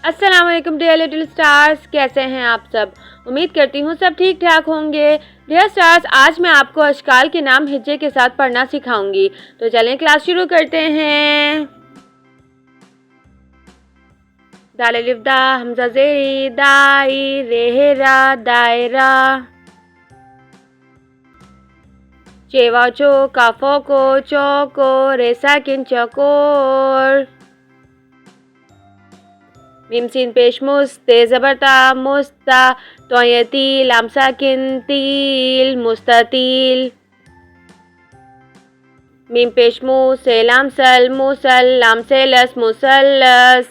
अस्सलाम वालेकुम dear little stars, कैसे हैं आप सब। उम्मीद करती हूँ सब ठीक ठाक होंगे। डियर स्टार्स, आज मैं आपको अशकाल के नाम हिज्जे के साथ पढ़ना सिखाऊंगी। तो चलें क्लास शुरू करते हैं। दाल अलिफ दा हमजा ज़ेरी दाई रेहरा दायरा। चेवा चो काफो को चौको रेसा किन चकोर। मीम सीन पेश मुस ते ज़बरता मुस्ता तोयती लामसा किन तील मुस्ततील। मीम पेश मु से लामसल मुसल लामसे लस मुसल्लस।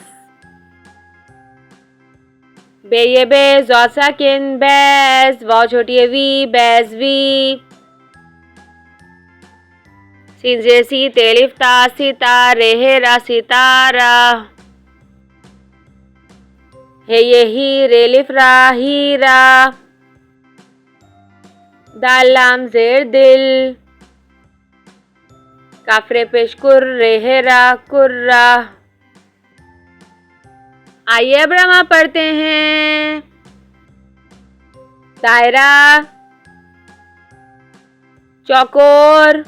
बे ये बे ज़ौसा किन बैज वाव छोटी वी बैजवी। सीन जैसी तेलिफ ता सिता रेहरा सितारा। है यही रेलिफ रा हीरा। दाल लाम जेर दिल। काफरे पेश कुर रेहरा कुर्रा। आइए अब रमा पढ़ते हैं। दायरा चौकोर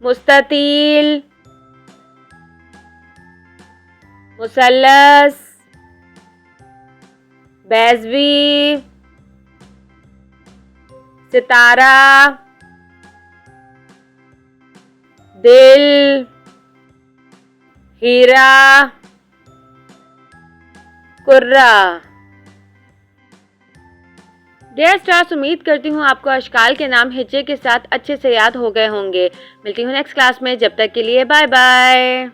मुस्ततील मुसल्लस बैजवी सितारा दिल हीरा कुर्रा। डियर स्टार्स, उम्मीद करती हूँ आपको अशकाल के नाम हिज्जे के साथ अच्छे से याद हो गए होंगे। मिलती हूँ नेक्स्ट क्लास में, जब तक के लिए बाय बाय।